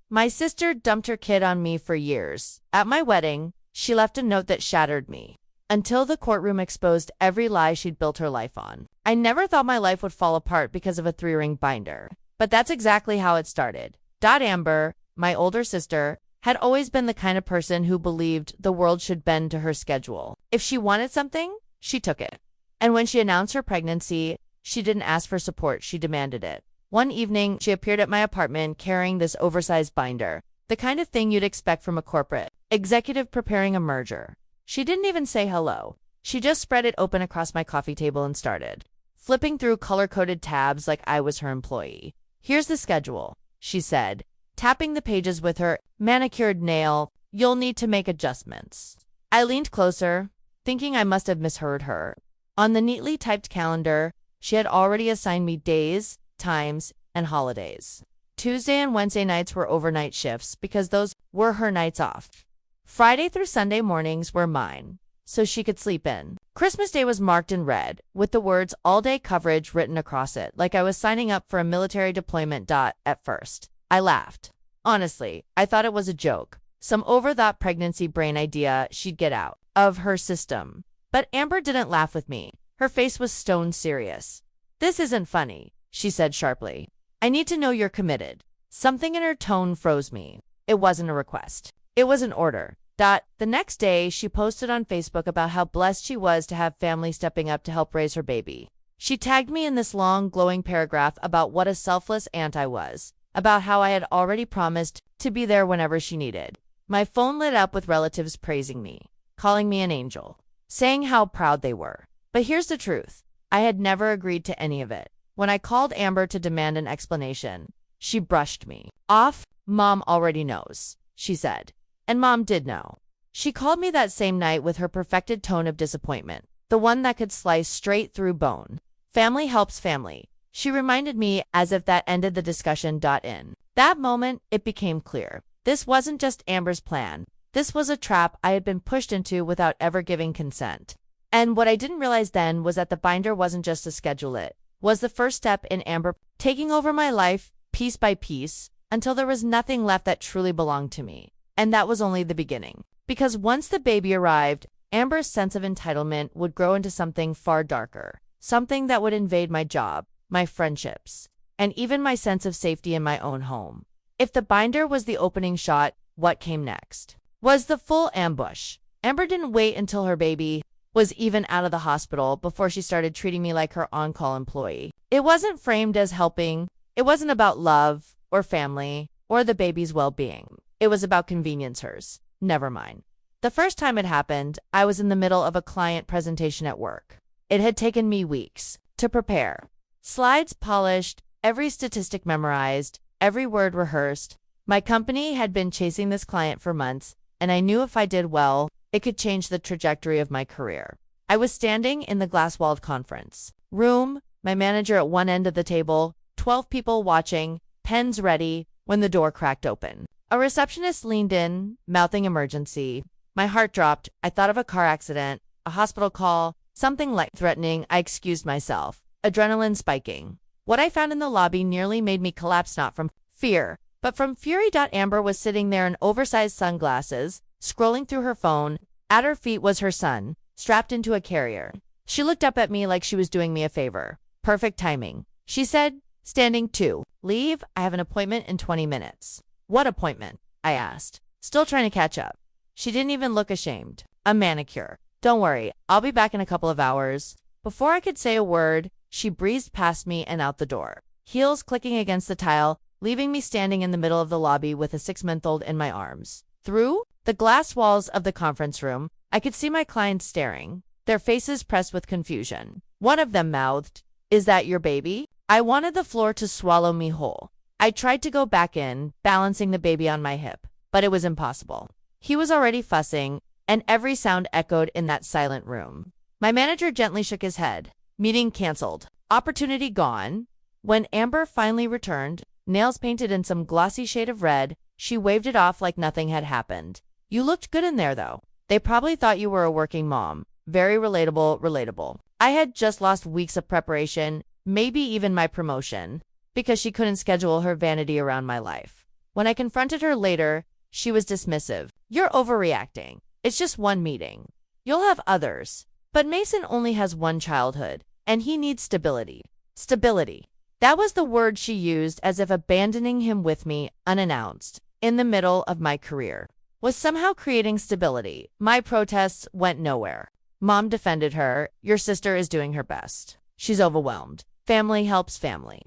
My sister dumped her kid on me for years. At my wedding, she left a note that shattered me. Until the courtroom exposed every lie she'd built her life on. I never thought my life would fall apart because of a 3-ring binder. But that's exactly how it started. Amber, my older sister, had always been the kind of person who believed the world should bend to her schedule. If she wanted something, she took it. And when she announced her pregnancy, she didn't ask for support, she demanded it. One evening, she appeared at my apartment carrying this oversized binder, the kind of thing you'd expect from a corporate executive preparing a merger. She didn't even say hello. She just spread it open across my coffee table and started flipping through color-coded tabs like I was her employee. Here's the schedule, she said, tapping the pages with her manicured nail. You'll need to make adjustments. I leaned closer, thinking I must have misheard her. On the neatly typed calendar, she had already assigned me days, times, and holidays. Tuesday and Wednesday nights were overnight shifts because those were her nights off. Friday through Sunday mornings were mine, so she could sleep in. Christmas Day was marked in red, with the words all-day coverage written across it, like I was signing up for a military deployment. At first, I laughed. Honestly, I thought it was a joke, some overthought pregnancy brain idea she'd get out of her system. But Amber didn't laugh with me. Her face was stone serious. This isn't funny, she said sharply. I need to know you're committed. Something in her tone froze me. It wasn't a request. It was an order. The next day, she posted on Facebook about how blessed she was to have family stepping up to help raise her baby. She tagged me in this long, glowing paragraph about what a selfless aunt I was, about how I had already promised to be there whenever she needed. My phone lit up with relatives praising me, calling me an angel, saying how proud they were. But here's the truth. I had never agreed to any of it. When I called Amber to demand an explanation, she brushed me off. Mom already knows, she said. And Mom did know. She called me that same night with her perfected tone of disappointment, the one that could slice straight through bone. Family helps family, she reminded me, as if that ended the discussion. In that moment, it became clear. This wasn't just Amber's plan. This was a trap I had been pushed into without ever giving consent. And what I didn't realize then was that the binder wasn't just a schedule, it was the first step in Amber taking over my life piece by piece until there was nothing left that truly belonged to me. And that was only the beginning. Because once the baby arrived, Amber's sense of entitlement would grow into something far darker, something that would invade my job, my friendships, and even my sense of safety in my own home. If the binder was the opening shot, what came next was the full ambush. Amber didn't wait until her baby was even out of the hospital before she started treating me like her on-call employee. It wasn't framed as helping. It wasn't about love or family or the baby's well-being. It was about convenience, hers. Never mind. The first time it happened, I was in the middle of a client presentation at work. It had taken me weeks to prepare. Slides polished, every statistic memorized, every word rehearsed. My company had been chasing this client for months, and I knew if I did well, it could change the trajectory of my career. I was standing in the glass-walled conference room, my manager at one end of the table, 12 people watching, pens ready, when the door cracked open. A receptionist leaned in, mouthing emergency. My heart dropped. I thought of a car accident, a hospital call, something life-threatening. I excused myself, adrenaline spiking. What I found in the lobby nearly made me collapse, not from fear, but from fury. Amber was sitting there in oversized sunglasses, scrolling through her phone. At her feet was her son, strapped into a carrier. She looked up at me like she was doing me a favor. Perfect timing, she said, standing to leave. I have an appointment in 20 minutes. What appointment? I asked, still trying to catch up. She didn't even look ashamed. A manicure. Don't worry, I'll be back in a couple of hours. Before I could say a word, she breezed past me and out the door, heels clicking against the tile, leaving me standing in the middle of the lobby with a 6-month-old in my arms. Through the glass walls of the conference room, I could see my clients staring, their faces pressed with confusion. One of them mouthed, "Is that your baby?" I wanted the floor to swallow me whole. I tried to go back in, balancing the baby on my hip, but it was impossible. He was already fussing, and every sound echoed in that silent room. My manager gently shook his head. Meeting canceled. Opportunity gone. When Amber finally returned, nails painted in some glossy shade of red, she waved it off like nothing had happened. You looked good in there, though. They probably thought you were a working mom. Very relatable. I had just lost weeks of preparation, maybe even my promotion, because she couldn't schedule her vanity around my life. When I confronted her later, she was dismissive. "You're overreacting. It's just one meeting. You'll have others." But Mason only has one childhood, and he needs stability. Stability. That was the word she used, as if abandoning him with me, unannounced, in the middle of my career, was somehow creating stability. My protests went nowhere. Mom defended her. "Your sister is doing her best. She's overwhelmed. Family helps family."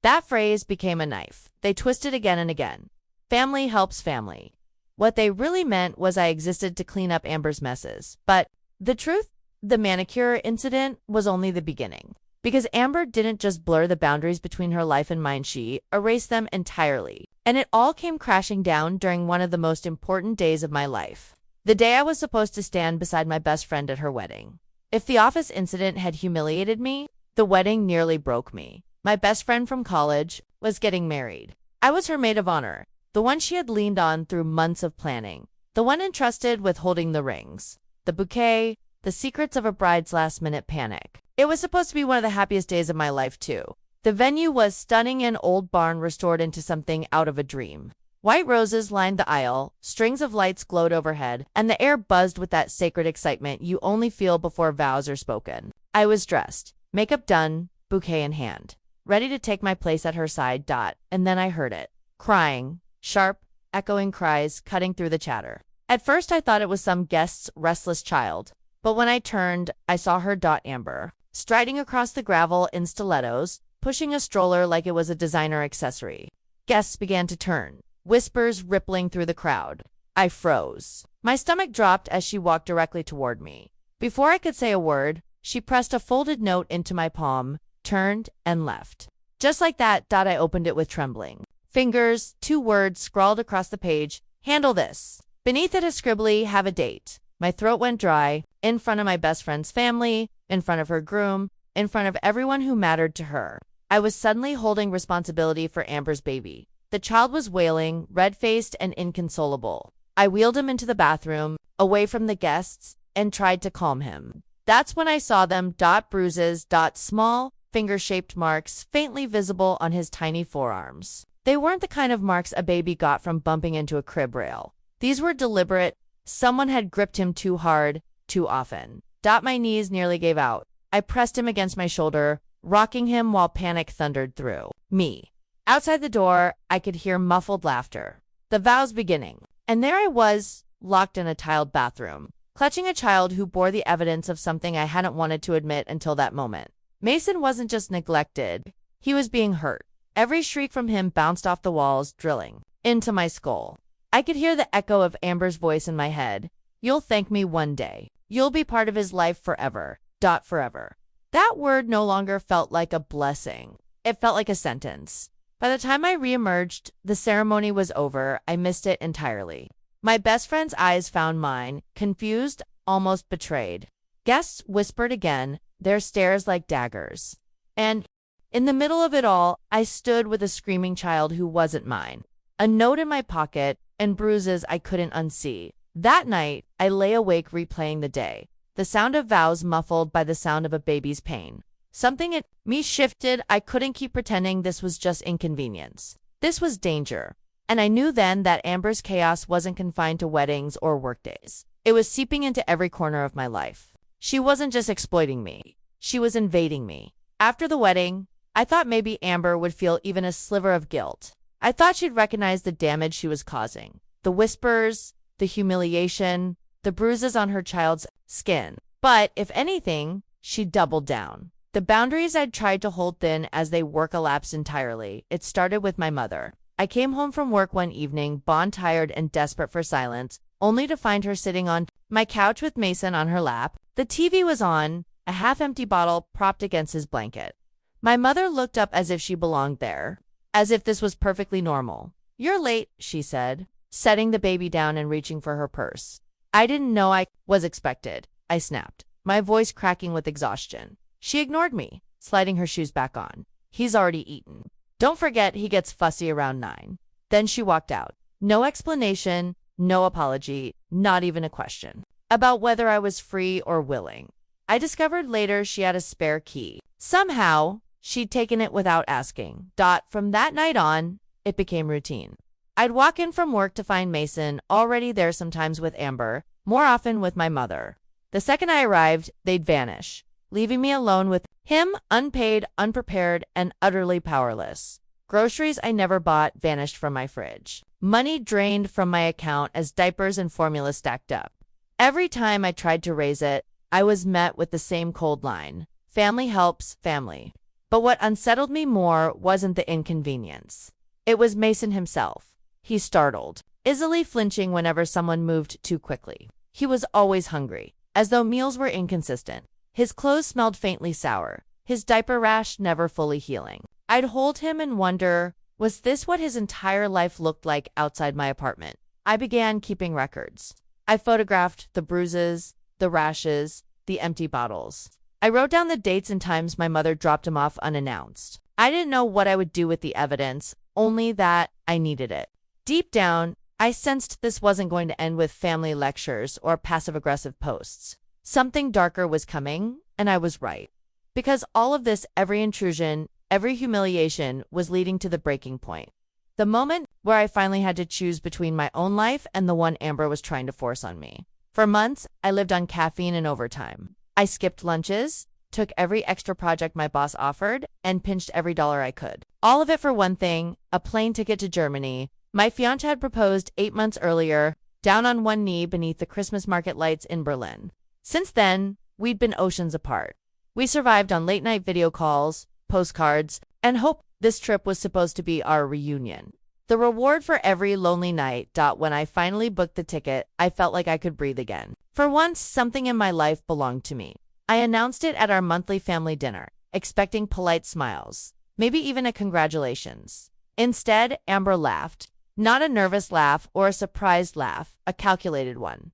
That phrase became a knife. They twisted again and again. Family helps family. What they really meant was I existed to clean up Amber's messes. But the truth, the manicure incident was only the beginning. Because Amber didn't just blur the boundaries between her life and mine, she erased them entirely. And it all came crashing down during one of the most important days of my life. The day I was supposed to stand beside my best friend at her wedding. If the office incident had humiliated me, the wedding nearly broke me. My best friend from college was getting married. I was her maid of honor, the one she had leaned on through months of planning, the one entrusted with holding the rings, the bouquet, the secrets of a bride's last-minute panic. It was supposed to be one of the happiest days of my life, too. The venue was stunning, an old barn restored into something out of a dream. White roses lined the aisle, strings of lights glowed overhead, and the air buzzed with that sacred excitement you only feel before vows are spoken. I was dressed, makeup done, bouquet in hand, ready to take my place at her side. And then I heard it. Crying. Sharp, echoing cries cutting through the chatter. At first I thought it was some guest's restless child, but when I turned, I saw her. Amber, striding across the gravel in stilettos, pushing a stroller like it was a designer accessory. Guests began to turn, whispers rippling through the crowd. I froze. My stomach dropped as she walked directly toward me. Before I could say a word, she pressed a folded note into my palm, turned, and left. Just like that. I opened it with trembling fingers, 2 words scrawled across the page: "Handle this." Beneath it, a scribbly, "Have a date." My throat went dry, in front of my best friend's family, in front of her groom, in front of everyone who mattered to her. I was suddenly holding responsibility for Amber's baby. The child was wailing, red-faced and inconsolable. I wheeled him into the bathroom, away from the guests, and tried to calm him. That's when I saw them. Bruises. Small, finger-shaped marks, faintly visible on his tiny forearms. They weren't the kind of marks a baby got from bumping into a crib rail. These were deliberate. Someone had gripped him too hard, too often. My knees nearly gave out. I pressed him against my shoulder, rocking him while panic thundered through me. Outside the door, I could hear muffled laughter. The vows beginning. And there I was, locked in a tiled bathroom, clutching a child who bore the evidence of something I hadn't wanted to admit until that moment. Mason wasn't just neglected. He was being hurt. Every shriek from him bounced off the walls, drilling into my skull. I could hear the echo of Amber's voice in my head. "You'll thank me one day. You'll be part of his life forever. Forever." That word no longer felt like a blessing. It felt like a sentence. By the time I reemerged, the ceremony was over. I missed it entirely. My best friend's eyes found mine, confused, almost betrayed. Guests whispered again, their stares like daggers. And in the middle of it all, I stood with a screaming child who wasn't mine, a note in my pocket, and bruises I couldn't unsee. That night, I lay awake replaying the day, the sound of vows muffled by the sound of a baby's pain. Something in me shifted. I couldn't keep pretending this was just inconvenience. This was danger. And I knew then that Amber's chaos wasn't confined to weddings or workdays. It was seeping into every corner of my life. She wasn't just exploiting me. She was invading me. After the wedding, I thought maybe Amber would feel even a sliver of guilt. I thought she'd recognize the damage she was causing. The whispers, the humiliation, the bruises on her child's skin. But if anything, she doubled down. The boundaries I'd tried to hold thin as they elapsed entirely. It started with my mother. I came home from work one evening, bone-tired and desperate for silence, only to find her sitting on my couch with Mason on her lap. The TV was on, a half-empty bottle propped against his blanket. My mother looked up as if she belonged there, as if this was perfectly normal. "You're late," she said, setting the baby down and reaching for her purse. "I didn't know I was expected," I snapped, my voice cracking with exhaustion. She ignored me, sliding her shoes back on. "He's already eaten. Don't forget he gets fussy around 9. Then she walked out. No explanation, no apology, not even a question about whether I was free or willing. I discovered later she had a spare key. Somehow, she'd taken it without asking. From that night on, it became routine. I'd walk in from work to find Mason already there, sometimes with Amber, more often with my mother. The second I arrived, they'd vanish, leaving me alone with him, unpaid, unprepared, and utterly powerless. Groceries I never bought vanished from my fridge. Money drained from my account as diapers and formula stacked up. Every time I tried to raise it, I was met with the same cold line. Family helps family. But what unsettled me more wasn't the inconvenience. It was Mason himself. He startled, easily flinching whenever someone moved too quickly. He was always hungry, as though meals were inconsistent. His clothes smelled faintly sour, his diaper rash never fully healing. I'd hold him and wonder, was this what his entire life looked like outside my apartment? I began keeping records. I photographed the bruises, the rashes, the empty bottles. I wrote down the dates and times my mother dropped him off unannounced. I didn't know what I would do with the evidence, only that I needed it. Deep down, I sensed this wasn't going to end with family lectures or passive-aggressive posts. Something darker was coming, and I was right. Because all of this, every intrusion, every humiliation, was leading to the breaking point. The moment where I finally had to choose between my own life and the one Amber was trying to force on me. For months, I lived on caffeine and overtime. I skipped lunches, took every extra project my boss offered, and pinched every dollar I could. All of it for one thing, a plane ticket to Germany. My fiancé had proposed 8 months earlier, down on one knee beneath the Christmas market lights in Berlin. Since then, we'd been oceans apart. We survived on late-night video calls, postcards, and hoped this trip was supposed to be our reunion. The reward for every lonely night. When I finally booked the ticket, I felt like I could breathe again. For once, something in my life belonged to me. I announced it at our monthly family dinner, expecting polite smiles, maybe even a congratulations. Instead, Amber laughed. Not a nervous laugh or a surprised laugh, a calculated one.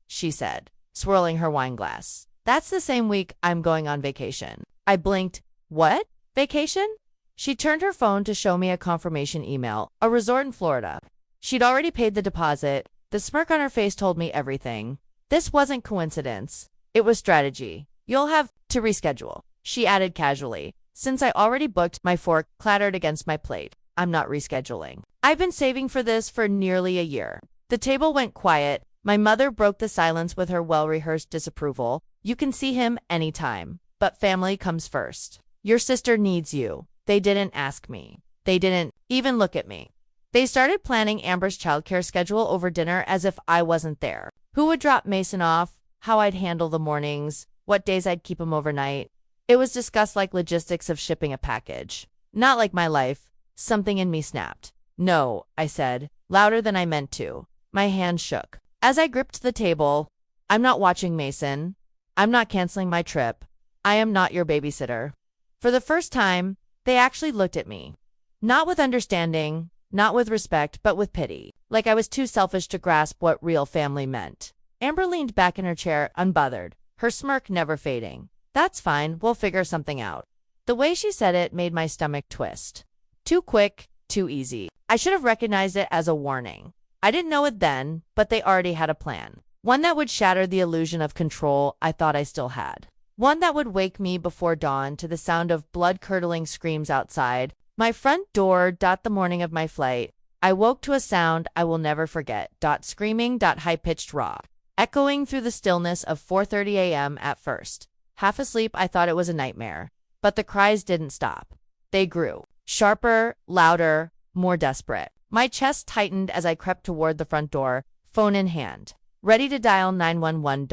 She said, swirling her wine glass. That's the same week I'm going on vacation. I blinked. What? Vacation? She turned her phone to show me a confirmation email, a resort in Florida. She'd already paid the deposit. The smirk on her face told me everything. This wasn't coincidence. It was strategy. You'll have to reschedule, she added casually. Since I already booked, my fork clattered against my plate. I'm not rescheduling. I've been saving for this for nearly a year. The table went quiet. My mother broke the silence with her well-rehearsed disapproval. You can see him anytime, but family comes first. Your sister needs you. They didn't ask me. They didn't even look at me. They started planning Amber's childcare schedule over dinner as if I wasn't there. Who would drop Mason off, how I'd handle the mornings, what days I'd keep him overnight. It was discussed like logistics of shipping a package. Not like my life. Something in me snapped. No, I said, louder than I meant to. My hand shook. As I gripped the table, I'm not watching Mason. I'm not canceling my trip. I am not your babysitter. For the first time, they actually looked at me. Not with understanding, not with respect, but with pity. Like I was too selfish to grasp what real family meant. Amber leaned back in her chair, unbothered, her smirk never fading. That's fine, we'll figure something out. The way she said it made my stomach twist. Too quick, too easy. I should have recognized it as a warning. I didn't know it then, but they already had a plan. One that would shatter the illusion of control I thought I still had. One that would wake me before dawn to the sound of blood-curdling screams outside my front door. The morning of my flight, I woke to a sound I will never forget. Screaming, high-pitched raw, echoing through the stillness of 4:30 a.m. At first, half asleep, I thought it was a nightmare. But the cries didn't stop. They grew. Sharper, louder, more desperate. My chest tightened as I crept toward the front door, phone in hand, ready to dial 911.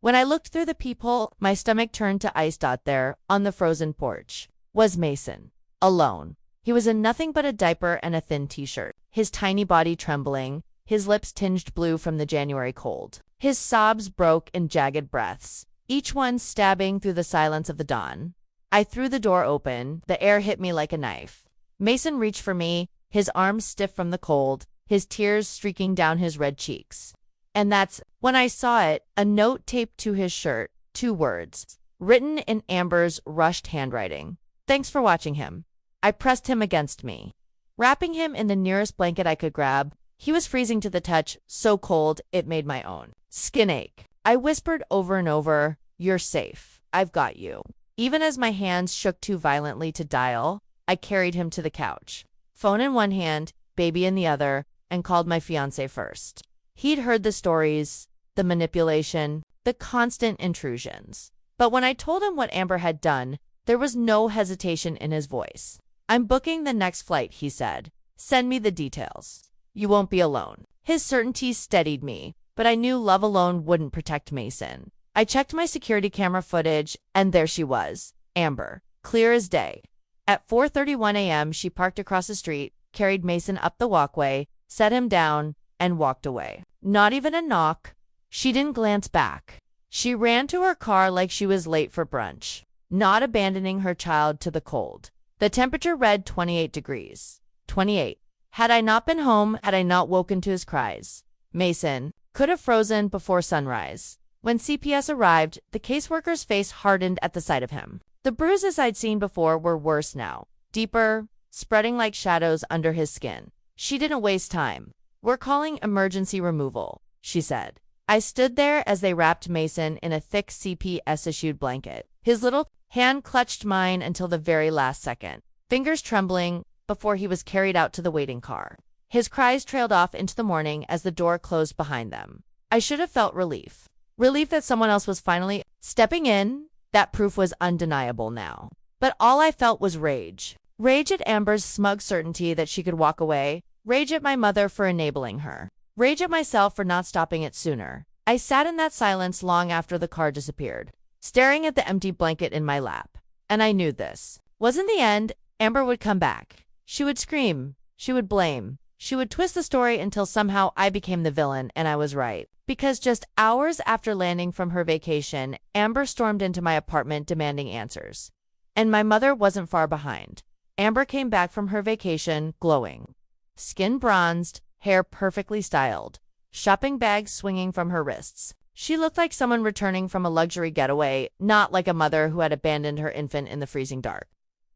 When I looked through the peephole, my stomach turned to ice. There, on the frozen porch, was Mason. Alone. He was in nothing but a diaper and a thin t-shirt, his tiny body trembling, his lips tinged blue from the January cold. His sobs broke in jagged breaths, each one stabbing through the silence of the dawn. I threw the door open. The air hit me like a knife. Mason reached for me, his arms stiff from the cold, his tears streaking down his red cheeks. And that's when I saw it, a note taped to his shirt, 2 words, written in Amber's rushed handwriting. Thanks for watching him. I pressed him against me, wrapping him in the nearest blanket I could grab. He was freezing to the touch, so cold it made my own skin ache. I whispered over and over, "You're safe. I've got you." Even as my hands shook too violently to dial, I carried him to the couch. Phone in one hand, baby in the other, and called my fiance first. He'd heard the stories, the manipulation, the constant intrusions. But when I told him what Amber had done, there was no hesitation in his voice. "I'm booking the next flight," he said. "Send me the details. You won't be alone." His certainty steadied me, but I knew love alone wouldn't protect Mason. I checked my security camera footage, and there she was, Amber, clear as day. At 4:31 a.m., she parked across the street, carried Mason up the walkway, set him down, and walked away. Not even a knock. She didn't glance back. She ran to her car like she was late for brunch, not abandoning her child to the cold. The temperature read 28 degrees. 28. Had I not been home, had I not woken to his cries, Mason could have frozen before sunrise. When CPS arrived, the caseworker's face hardened at the sight of him. The bruises I'd seen before were worse now, deeper, spreading like shadows under his skin. She didn't waste time. "We're calling emergency removal," she said. I stood there as they wrapped Mason in a thick CPS-issued blanket. His little hand clutched mine until the very last second, fingers trembling before he was carried out to the waiting car. His cries trailed off into the morning as the door closed behind them. I should have felt relief. Relief that someone else was finally stepping in. That proof was undeniable now. But all I felt was rage. Rage at Amber's smug certainty that she could walk away. Rage at my mother for enabling her. Rage at myself for not stopping it sooner. I sat in that silence long after the car disappeared, staring at the empty blanket in my lap. And I knew this wasn't the end. Amber would come back. She would scream. She would blame. She would twist the story until somehow I became the villain, and I was right. Because just hours after landing from her vacation, Amber stormed into my apartment demanding answers. And my mother wasn't far behind. Amber came back from her vacation glowing. Skin bronzed, hair perfectly styled, shopping bags swinging from her wrists. She looked like someone returning from a luxury getaway, not like a mother who had abandoned her infant in the freezing dark.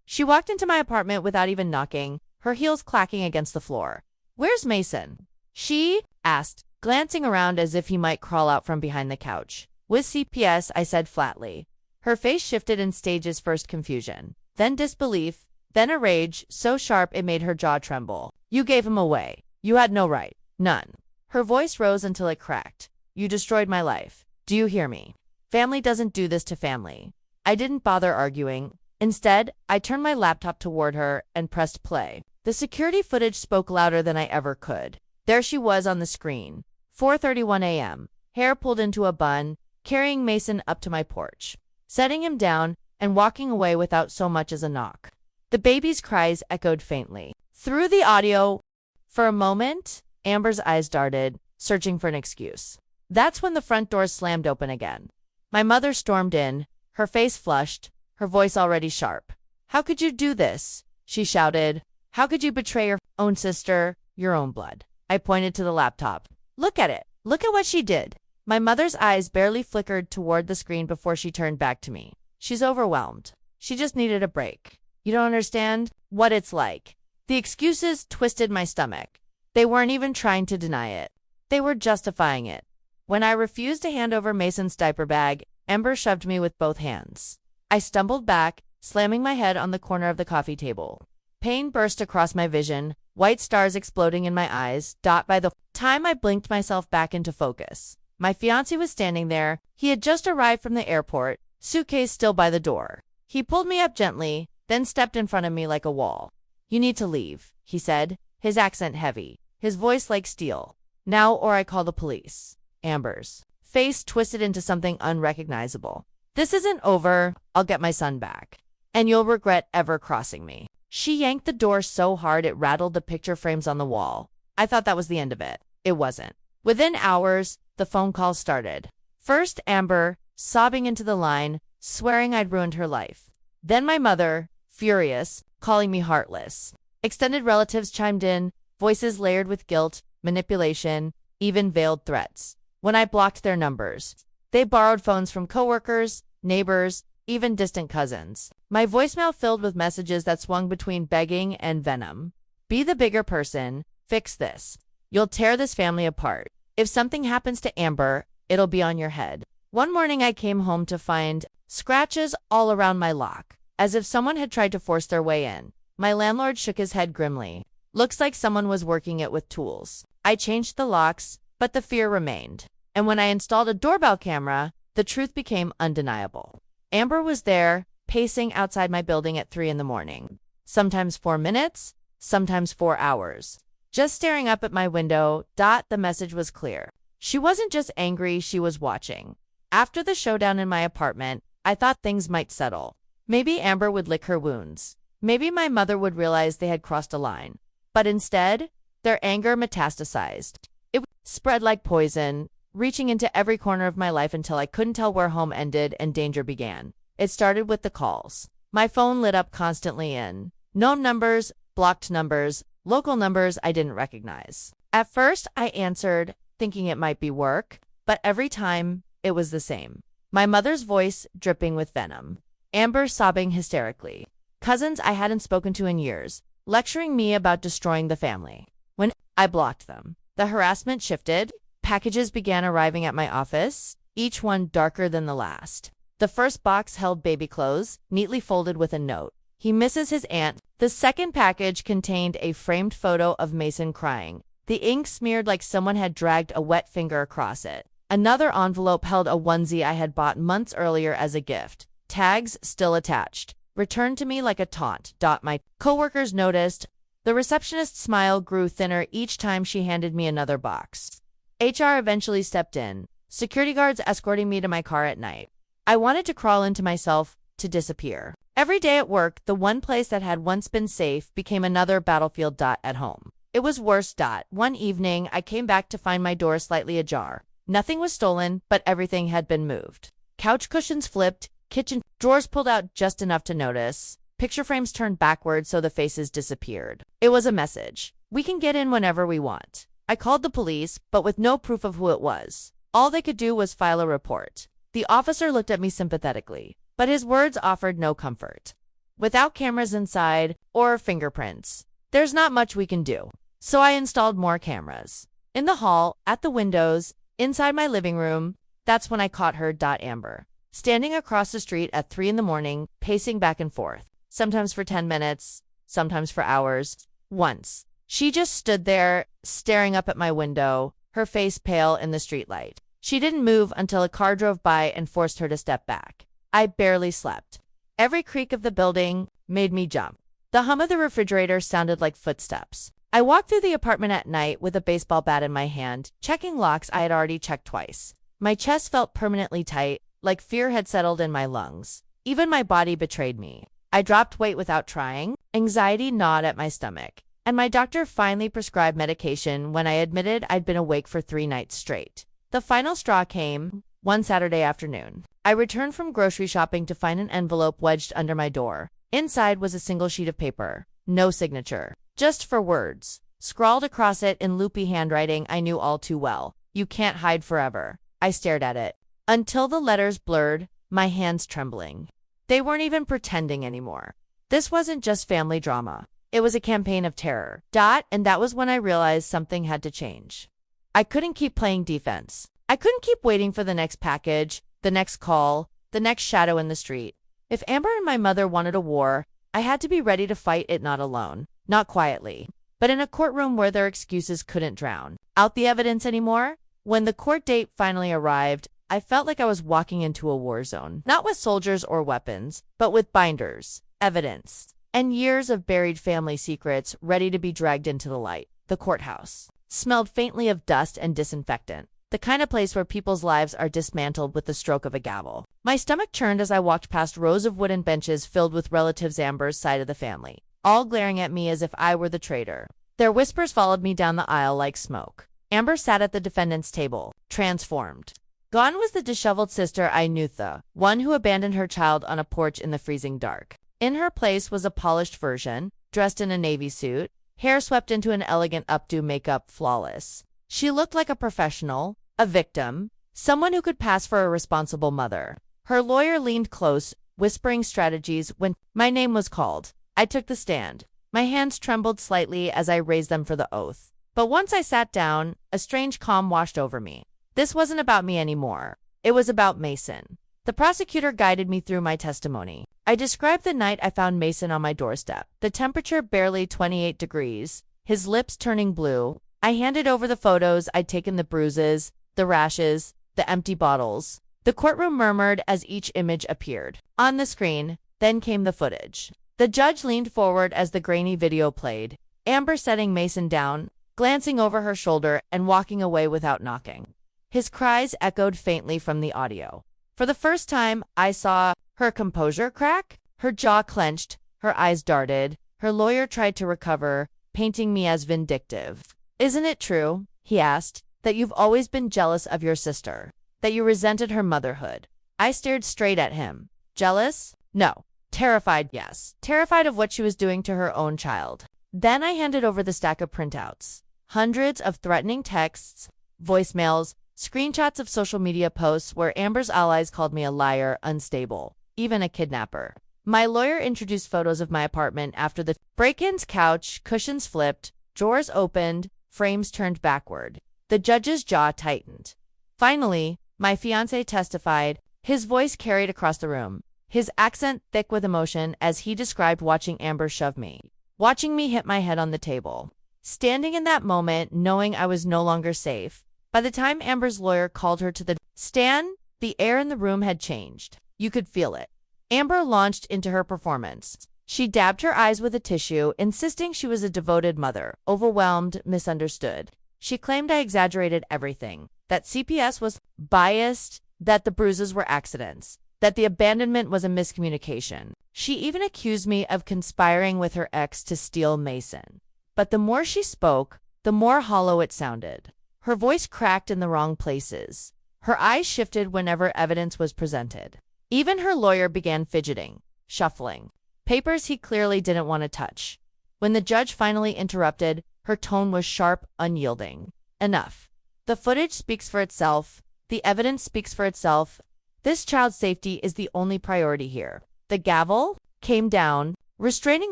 She walked into my apartment without even knocking, her heels clacking against the floor. "Where's Mason?" she asked, glancing around as if he might crawl out from behind the couch. "With CPS," I said flatly. Her face shifted in stages: first confusion, then disbelief, then a rage so sharp it made her jaw tremble. "You gave him away. You had no right. None." Her voice rose until it cracked. "You destroyed my life. Do you hear me? Family doesn't do this to family." I didn't bother arguing. Instead, I turned my laptop toward her and pressed play. The security footage spoke louder than I ever could. There she was on the screen. 4:31 a.m., hair pulled into a bun, carrying Mason up to my porch, setting him down, and walking away without so much as a knock. The baby's cries echoed faintly through the audio. For a moment, Amber's eyes darted, searching for an excuse. That's when the front door slammed open again. My mother stormed in, her face flushed, her voice already sharp. "How could you do this?" she shouted. "How could you betray your own sister, your own blood?" I pointed to the laptop. "Look at it. Look at what she did." My mother's eyes barely flickered toward the screen before she turned back to me. "She's overwhelmed. She just needed a break. You don't understand what it's like." The excuses twisted my stomach. They weren't even trying to deny it. They were justifying it. When I refused to hand over Mason's diaper bag, Amber shoved me with both hands. I stumbled back, slamming my head on the corner of the coffee table. Pain burst across my vision, white stars exploding in my eyes. By the time I blinked myself back into focus, my fiancé was standing there. He had just arrived from the airport, suitcase still by the door. He pulled me up gently, then stepped in front of me like a wall. "You need to leave," he said, his accent heavy, his voice like steel. "Now or I call the police." Amber's face twisted into something unrecognizable. "This isn't over. I'll get my son back. And you'll regret ever crossing me." She yanked the door so hard it rattled the picture frames on the wall. I thought that was the end of it. It wasn't. Within hours, the phone calls started. First Amber, sobbing into the line, swearing I'd ruined her life. Then my mother, furious, calling me heartless. Extended relatives chimed in, voices layered with guilt, manipulation, even veiled threats. When I blocked their numbers, they borrowed phones from coworkers, neighbors, even distant cousins. My voicemail filled with messages that swung between begging and venom. "Be the bigger person. Fix this. You'll tear this family apart. If something happens to Amber, it'll be on your head." One morning I came home to find scratches all around my lock, as if someone had tried to force their way in. My landlord shook his head grimly. Looks like someone was working it with tools. I changed the locks, but the fear remained. And when I installed a doorbell camera, the truth became undeniable. Amber was there, pacing outside my building at 3 in the morning. Sometimes 4 minutes, sometimes 4 hours. Just staring up at my window. The message was clear. She wasn't just angry, she was watching. After the showdown in my apartment, I thought things might settle. Maybe Amber would lick her wounds. Maybe my mother would realize they had crossed a line. But instead, their anger metastasized. It spread like poison, reaching into every corner of my life until I couldn't tell where home ended and danger began. It started with the calls. My phone lit up constantly in known numbers, blocked numbers, local numbers I didn't recognize. At first, I answered, thinking it might be work, but every time, it was the same. My mother's voice dripping with venom. Amber sobbing hysterically. Cousins I hadn't spoken to in years, lecturing me about destroying the family. When I blocked them, the harassment shifted. Packages began arriving at my office, each one darker than the last. The first box held baby clothes, neatly folded with a note. He misses his aunt. The second package contained a framed photo of Mason crying, the ink smeared like someone had dragged a wet finger across it. Another envelope held a onesie I had bought months earlier as a gift, tags still attached. Returned to me like a taunt. My coworkers noticed. The receptionist's smile grew thinner each time she handed me another box. HR eventually stepped in, security guards escorting me to my car at night. I wanted to crawl into myself, to disappear. Every day at work, the one place that had once been safe became another battlefield. At home, it was worse. One evening, I came back to find my door slightly ajar. Nothing was stolen, but everything had been moved. Couch cushions flipped, kitchen drawers pulled out just enough to notice, picture frames turned backward so the faces disappeared. It was a message. We can get in whenever we want. I called the police, but with no proof of who it was. All they could do was file a report. The officer looked at me sympathetically, but his words offered no comfort. Without cameras inside, or fingerprints, there's not much we can do. So I installed more cameras. In the hall, at the windows, inside my living room. That's when I caught her. Amber. Standing across the street at 3 in the morning, pacing back and forth. Sometimes for 10 minutes, sometimes for hours. Once, she just stood there, staring up at my window, her face pale in the streetlight. She didn't move until a car drove by and forced her to step back. I barely slept. Every creak of the building made me jump. The hum of the refrigerator sounded like footsteps. I walked through the apartment at night with a baseball bat in my hand, checking locks I had already checked twice. My chest felt permanently tight, like fear had settled in my lungs. Even my body betrayed me. I dropped weight without trying. Anxiety gnawed at my stomach. And my doctor finally prescribed medication when I admitted I'd been awake for 3 nights straight. The final straw came one Saturday afternoon. I returned from grocery shopping to find an envelope wedged under my door. Inside was a single sheet of paper. No signature. Just 4 words. Scrawled across it in loopy handwriting I knew all too well. You can't hide forever. I stared at it until the letters blurred, my hands trembling. They weren't even pretending anymore. This wasn't just family drama. It was a campaign of terror. And that was when I realized something had to change. I couldn't keep playing defense. I couldn't keep waiting for the next package, the next call, the next shadow in the street. If Amber and my mother wanted a war, I had to be ready to fight it, not alone, not quietly, but in a courtroom where their excuses couldn't drown out the evidence anymore. When the court date finally arrived, I felt like I was walking into a war zone, not with soldiers or weapons, but with binders, evidence, and years of buried family secrets ready to be dragged into the light. The courthouse smelled faintly of dust and disinfectant, the kind of place where people's lives are dismantled with the stroke of a gavel. My stomach churned as I walked past rows of wooden benches filled with relatives Amber's side of the family, all glaring at me as if I were the traitor. Their whispers followed me down the aisle like smoke. Amber sat at the defendant's table, transformed. Gone was the disheveled sister I knew, the one who abandoned her child on a porch in the freezing dark. In her place was a polished version, dressed in a navy suit, hair swept into an elegant updo, makeup flawless. She looked like a professional, a victim, someone who could pass for a responsible mother. Her lawyer leaned close, whispering strategies when my name was called. I took the stand. My hands trembled slightly as I raised them for the oath. But once I sat down, a strange calm washed over me. This wasn't about me anymore. It was about Mason. The prosecutor guided me through my testimony. I described the night I found Mason on my doorstep. The temperature barely 28 degrees, his lips turning blue. I handed over the photos I'd taken, the bruises, the rashes, the empty bottles. The courtroom murmured as each image appeared on the screen. Then came the footage. The judge leaned forward as the grainy video played, Amber setting Mason down, glancing over her shoulder and walking away without knocking. His cries echoed faintly from the audio. For the first time, I saw her composure crack. Her jaw clenched, her eyes darted. Her lawyer tried to recover, painting me as vindictive. "Isn't it true," he asked, "that you've always been jealous of your sister? That you resented her motherhood?" I stared straight at him. Jealous? No. Terrified, yes. Terrified of what she was doing to her own child. Then I handed over the stack of printouts. Hundreds of threatening texts, voicemails, screenshots of social media posts where Amber's allies called me a liar, unstable, even a kidnapper. My lawyer introduced photos of my apartment after the break-ins: couch, cushions flipped, drawers opened, frames turned backward. The judge's jaw tightened. Finally, my fiancé testified, his voice carried across the room, his accent thick with emotion as he described watching Amber shove me, watching me hit my head on the table. Standing in that moment, knowing I was no longer safe. By the time Amber's lawyer called her to the stand, the air in the room had changed. You could feel it. Amber launched into her performance. She dabbed her eyes with a tissue, insisting she was a devoted mother, overwhelmed, misunderstood. She claimed I exaggerated everything, that CPS was biased, that the bruises were accidents, that the abandonment was a miscommunication. She even accused me of conspiring with her ex to steal Mason. But the more she spoke, the more hollow it sounded. Her voice cracked in the wrong places. Her eyes shifted whenever evidence was presented. Even her lawyer began fidgeting, shuffling papers he clearly didn't want to touch. When the judge finally interrupted, her tone was sharp, unyielding. Enough. The footage speaks for itself. The evidence speaks for itself. This child's safety is the only priority here. The gavel came down. Restraining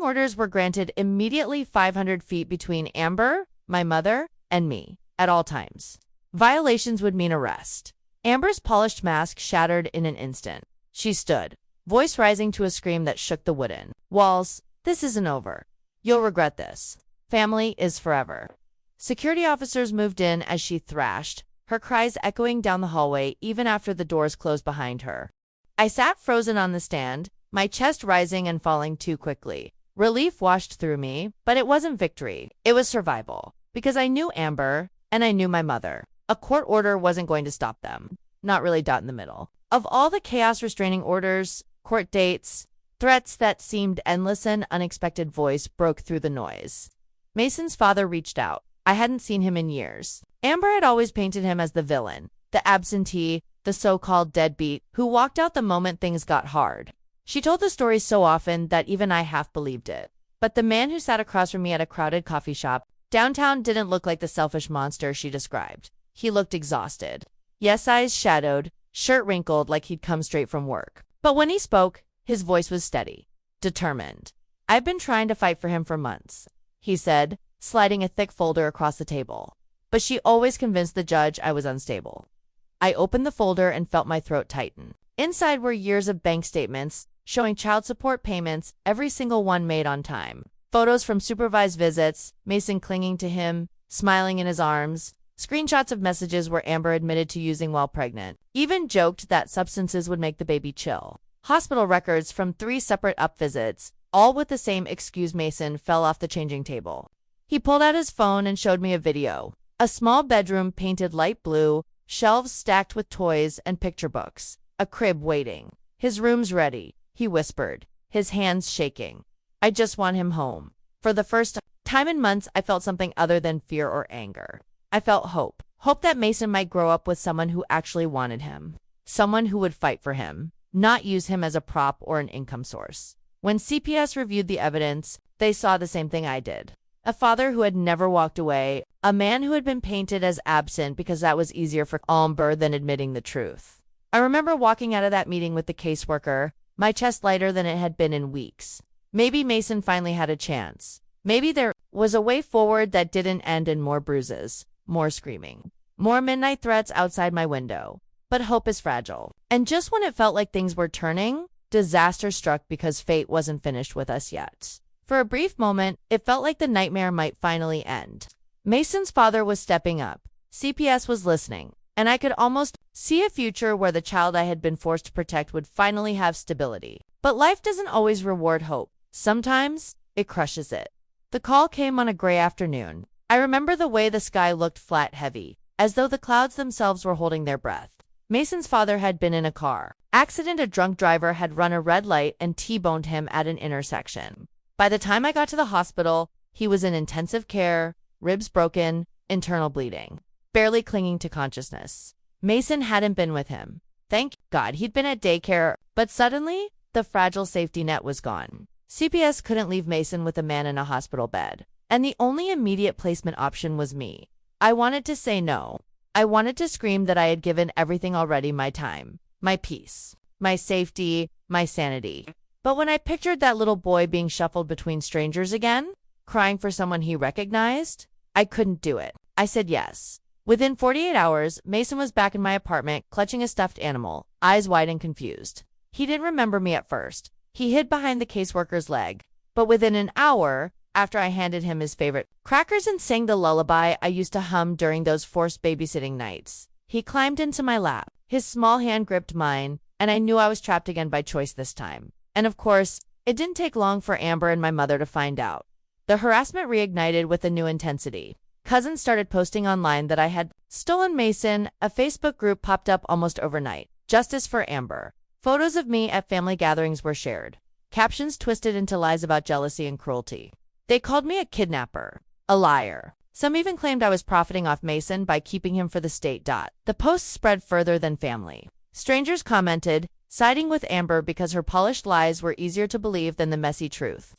orders were granted immediately, 500 feet between Amber, my mother, and me, at all times. Violations would mean arrest. Amber's polished mask shattered in an instant. She stood, voice rising to a scream that shook the wooden walls. "This isn't over. You'll regret this. Family is forever." Security officers moved in as she thrashed, her cries echoing down the hallway even after the doors closed behind her. I sat frozen on the stand, my chest rising and falling too quickly. Relief washed through me, but it wasn't victory. It was survival. Because I knew Amber, and I knew my mother. A court order wasn't going to stop them. Not really. In the middle of all the chaos, restraining orders, court dates, threats that seemed endless, an unexpected voice broke through the noise. Mason's father reached out. I hadn't seen him in years. Amber had always painted him as the villain, the absentee, the so-called deadbeat, who walked out the moment things got hard. She told the story so often that even I half believed it. But the man who sat across from me at a crowded coffee shop downtown didn't look like the selfish monster she described. He looked exhausted. Yes, eyes shadowed, shirt wrinkled like he'd come straight from work. But when he spoke, his voice was steady, determined. "I've been trying to fight for him for months," he said, sliding a thick folder across the table. "But she always convinced the judge I was unstable." I opened the folder and felt my throat tighten. Inside were years of bank statements showing child support payments, every single one made on time. Photos from supervised visits, Mason clinging to him, smiling in his arms. Screenshots of messages where Amber admitted to using while pregnant. Even joked that substances would make the baby chill. Hospital records from 3 separate up visits, all with the same excuse. Mason fell off the changing table. He pulled out his phone and showed me a video. A small bedroom painted light blue, shelves stacked with toys and picture books. A crib waiting. "His room's ready," he whispered, his hands shaking. "I just want him home." For the first time in months, I felt something other than fear or anger. I felt hope. Hope that Mason might grow up with someone who actually wanted him. Someone who would fight for him, not use him as a prop or an income source. When CPS reviewed the evidence, they saw the same thing I did. A father who had never walked away, a man who had been painted as absent because that was easier for Amber than admitting the truth. I remember walking out of that meeting with the caseworker, my chest lighter than it had been in weeks. Maybe Mason finally had a chance. Maybe there was a way forward that didn't end in more bruises, more screaming, more midnight threats outside my window. But hope is fragile. And just when it felt like things were turning, disaster struck because fate wasn't finished with us yet. For a brief moment, it felt like the nightmare might finally end. Mason's father was stepping up. CPS was listening, and I could almost see a future where the child I had been forced to protect would finally have stability. But life doesn't always reward hope. Sometimes, it crushes it. The call came on a gray afternoon. I remember the way the sky looked flat heavy, as though the clouds themselves were holding their breath. Mason's father had been in a car accident. A drunk driver had run a red light and T-boned him at an intersection. By the time I got to the hospital, he was in intensive care, ribs broken, internal bleeding, barely clinging to consciousness. Mason hadn't been with him. Thank God he'd been at daycare, but suddenly, the fragile safety net was gone. CPS couldn't leave Mason with a man in a hospital bed, and the only immediate placement option was me. I wanted to say no. I wanted to scream that I had given everything already: my time, my peace, my safety, my sanity. But when I pictured that little boy being shuffled between strangers again, crying for someone he recognized, I couldn't do it. I said yes. Within 48 hours, Mason was back in my apartment, clutching a stuffed animal, eyes wide and confused. He didn't remember me at first. He hid behind the caseworker's leg. But within an hour, after I handed him his favorite crackers and sang the lullaby I used to hum during those forced babysitting nights, he climbed into my lap. His small hand gripped mine, and I knew I was trapped again by choice this time. And of course, it didn't take long for Amber and my mother to find out. The harassment reignited with a new intensity. Cousins started posting online that I had stolen Mason. A Facebook group popped up almost overnight. Justice for Amber. Photos of me at family gatherings were shared. Captions twisted into lies about jealousy and cruelty. They called me a kidnapper, a liar. Some even claimed I was profiting off Mason by keeping him for the state. The posts spread further than family. Strangers commented, siding with Amber because her polished lies were easier to believe than the messy truth.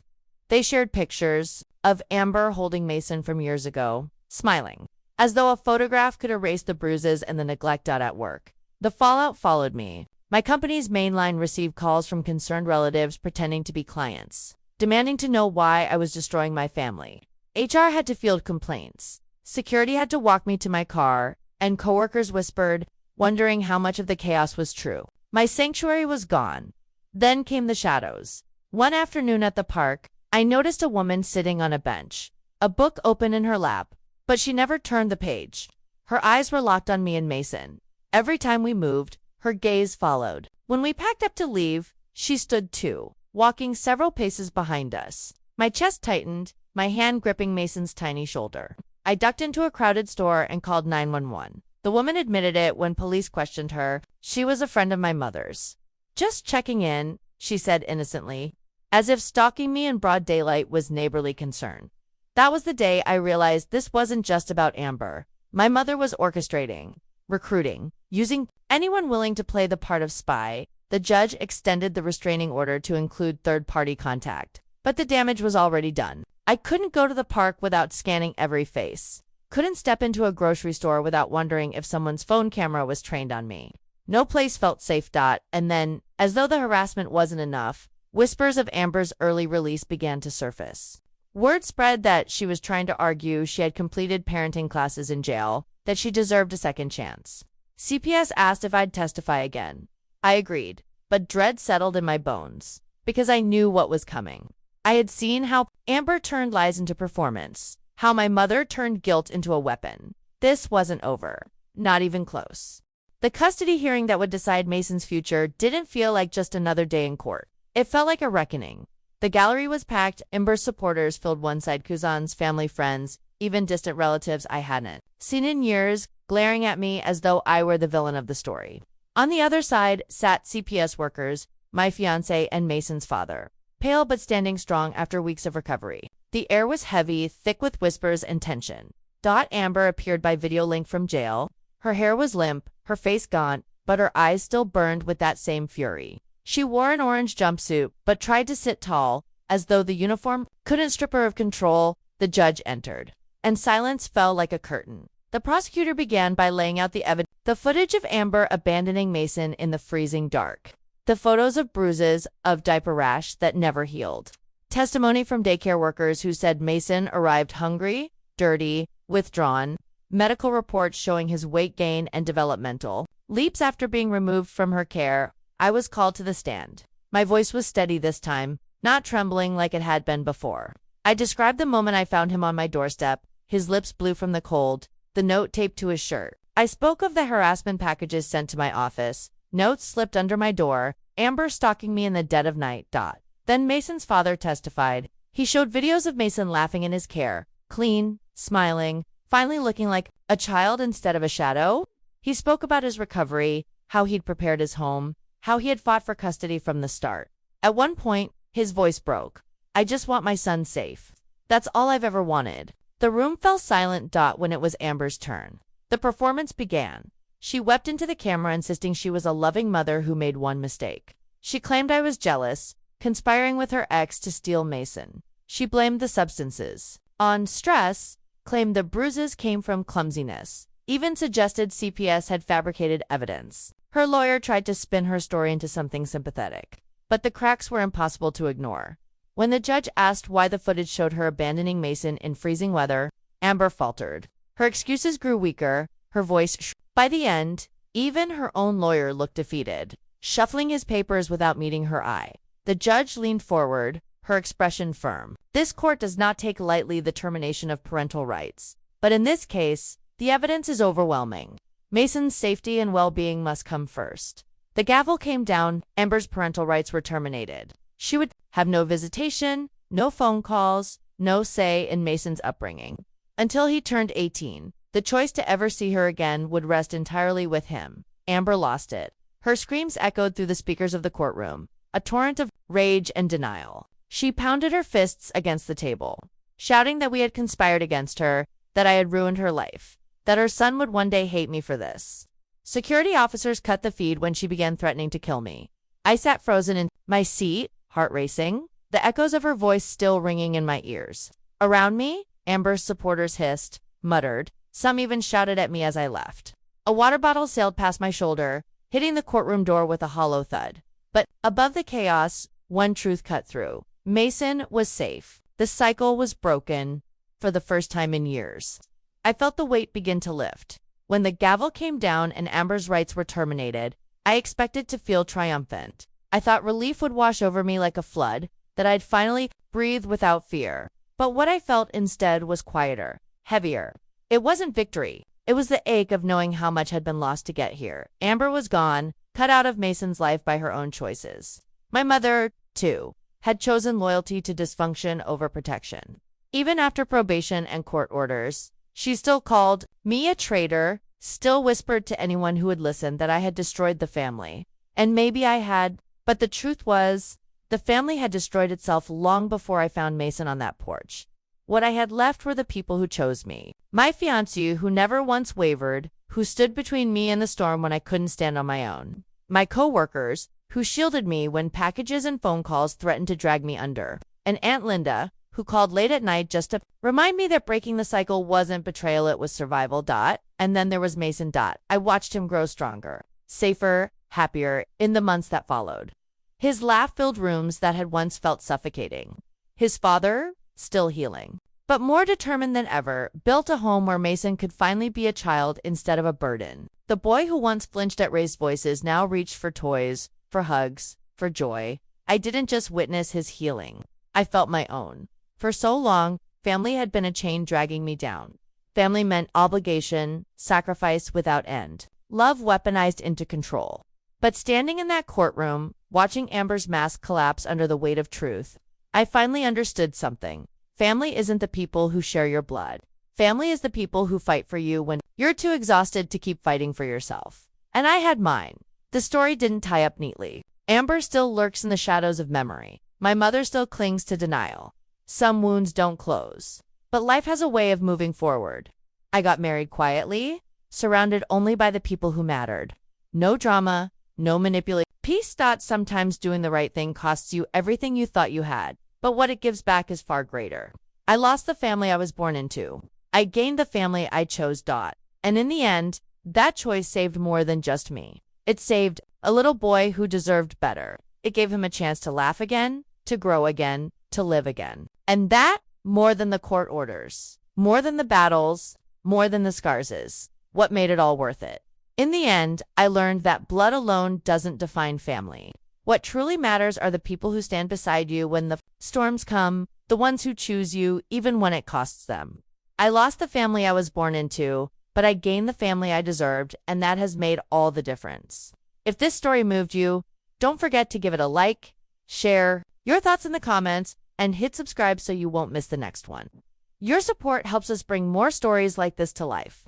They shared pictures of Amber holding Mason from years ago, smiling, as though a photograph could erase the bruises and the neglect. At work, the fallout followed me. My company's main line received calls from concerned relatives pretending to be clients, demanding to know why I was destroying my family. HR had to field complaints. Security had to walk me to my car, and coworkers whispered, wondering how much of the chaos was true. My sanctuary was gone. Then came the shadows. One afternoon at the park, I noticed a woman sitting on a bench, a book open in her lap, but she never turned the page. Her eyes were locked on me and Mason. Every time we moved, her gaze followed. When we packed up to leave, she stood too, walking several paces behind us. My chest tightened, my hand gripping Mason's tiny shoulder. I ducked into a crowded store and called 911. The woman admitted it when police questioned her. She was a friend of my mother's. Just checking in, she said innocently, as if stalking me in broad daylight was neighborly concern. That was the day I realized this wasn't just about Amber. My mother was orchestrating, recruiting, using anyone willing to play the part of spy. The judge extended the restraining order to include third-party contact, but the damage was already done. I couldn't go to the park without scanning every face. Couldn't step into a grocery store without wondering if someone's phone camera was trained on me. No place felt safe. And then, as though the harassment wasn't enough, whispers of Amber's early release began to surface. Word spread that she was trying to argue she had completed parenting classes in jail, that she deserved a second chance. CPS asked if I'd testify again. I agreed, but dread settled in my bones, because I knew what was coming. I had seen how Amber turned lies into performance, how my mother turned guilt into a weapon. This wasn't over. Not even close. The custody hearing that would decide Mason's future didn't feel like just another day in court. It felt like a reckoning. The gallery was packed. Amber's supporters filled one side, cousins, family, friends, even distant relatives I hadn't seen in years, glaring at me as though I were the villain of the story. On the other side sat CPS workers, my fiancé and Mason's father, pale but standing strong after weeks of recovery. The air was heavy, thick with whispers and tension. Amber appeared by video link from jail. Her hair was limp, her face gaunt, but her eyes still burned with that same fury. She wore an orange jumpsuit, but tried to sit tall, as though the uniform couldn't strip her of control. The judge entered, and silence fell like a curtain. The prosecutor began by laying out the evidence. The footage of Amber abandoning Mason in the freezing dark. The photos of bruises, of diaper rash that never healed. Testimony from daycare workers who said Mason arrived hungry, dirty, withdrawn. Medical reports showing his weight gain and developmental leaps after being removed from her care. I was called to the stand. My voice was steady this time, not trembling like it had been before. I described the moment I found him on my doorstep, his lips blue from the cold, the note taped to his shirt. I spoke of the harassment packages sent to my office, notes slipped under my door, Amber stalking me in the dead of night. Then Mason's father testified. He showed videos of Mason laughing in his care, clean, smiling, finally looking like a child instead of a shadow. He spoke about his recovery, how he'd prepared his home, how he had fought for custody from the start. At one point, his voice broke. I just want my son safe. That's all I've ever wanted. The room fell silent. When it was Amber's turn, the performance began. She wept into the camera, insisting she was a loving mother who made one mistake. She claimed I was jealous, conspiring with her ex to steal Mason. She blamed the substances on stress, claimed the bruises came from clumsiness, even suggested CPS had fabricated evidence. Her lawyer tried to spin her story into something sympathetic, but the cracks were impossible to ignore. When the judge asked why the footage showed her abandoning Mason in freezing weather, Amber faltered. Her excuses grew weaker, her voice shook. By the end, even her own lawyer looked defeated, shuffling his papers without meeting her eye. The judge leaned forward, her expression firm. This court does not take lightly the termination of parental rights, but in this case, the evidence is overwhelming. Mason's safety and well-being must come first. The gavel came down, Amber's parental rights were terminated. She would have no visitation, no phone calls, no say in Mason's upbringing. Until he turned 18, the choice to ever see her again would rest entirely with him. Amber lost it. Her screams echoed through the speakers of the courtroom, a torrent of rage and denial. She pounded her fists against the table, shouting that we had conspired against her, that I had ruined her life, that her son would one day hate me for this. Security officers cut the feed when she began threatening to kill me. I sat frozen in my seat, heart racing, the echoes of her voice still ringing in my ears. Around me, Amber's supporters hissed, muttered, some even shouted at me as I left. A water bottle sailed past my shoulder, hitting the courtroom door with a hollow thud. But above the chaos, one truth cut through. Mason was safe. The cycle was broken for the first time in years. I felt the weight begin to lift. When the gavel came down and Amber's rights were terminated, I expected to feel triumphant. I thought relief would wash over me like a flood, that I'd finally breathe without fear. But what I felt instead was quieter, heavier. It wasn't victory. It was the ache of knowing how much had been lost to get here. Amber was gone, cut out of Mason's life by her own choices. My mother, too, had chosen loyalty to dysfunction over protection. Even after probation and court orders, she still called me a traitor, still whispered to anyone who would listen that I had destroyed the family. And maybe I had, but the truth was, the family had destroyed itself long before I found Mason on that porch. What I had left were the people who chose me. My fiancé who never once wavered, who stood between me and the storm when I couldn't stand on my own. My co-workers, who shielded me when packages and phone calls threatened to drag me under. And Aunt Linda, who called late at night just to remind me that breaking the cycle wasn't betrayal, it was survival. And then there was Mason. I watched him grow stronger, safer, happier in the months that followed. His laugh filled rooms that had once felt suffocating. His father, still healing, but more determined than ever, built a home where Mason could finally be a child instead of a burden. The boy who once flinched at raised voices now reached for toys, for hugs, for joy. I didn't just witness his healing. I felt my own. For so long, family had been a chain dragging me down. Family meant obligation, sacrifice without end, love weaponized into control. But standing in that courtroom, watching Amber's mask collapse under the weight of truth, I finally understood something. Family isn't the people who share your blood. Family is the people who fight for you when you're too exhausted to keep fighting for yourself. And I had mine. The story didn't tie up neatly. Amber still lurks in the shadows of memory. My mother still clings to denial. Some wounds don't close. But life has a way of moving forward. I got married quietly, surrounded only by the people who mattered. No drama, no manipulation. Peace. Sometimes doing the right thing costs you everything you thought you had, but what it gives back is far greater. I lost the family I was born into. I gained the family I chose. And in the end, that choice saved more than just me. It saved a little boy who deserved better. It gave him a chance to laugh again, to grow again, to live again. And that, more than the court orders, more than the battles, more than the scars, is what made it all worth it. In the end, I learned that blood alone doesn't define family. What truly matters are the people who stand beside you when the storms come, the ones who choose you even when it costs them. I lost the family I was born into, but I gained the family I deserved, and that has made all the difference. If this story moved you, don't forget to give it a like, share your thoughts in the comments, and hit subscribe so you won't miss the next one. Your support helps us bring more stories like this to life.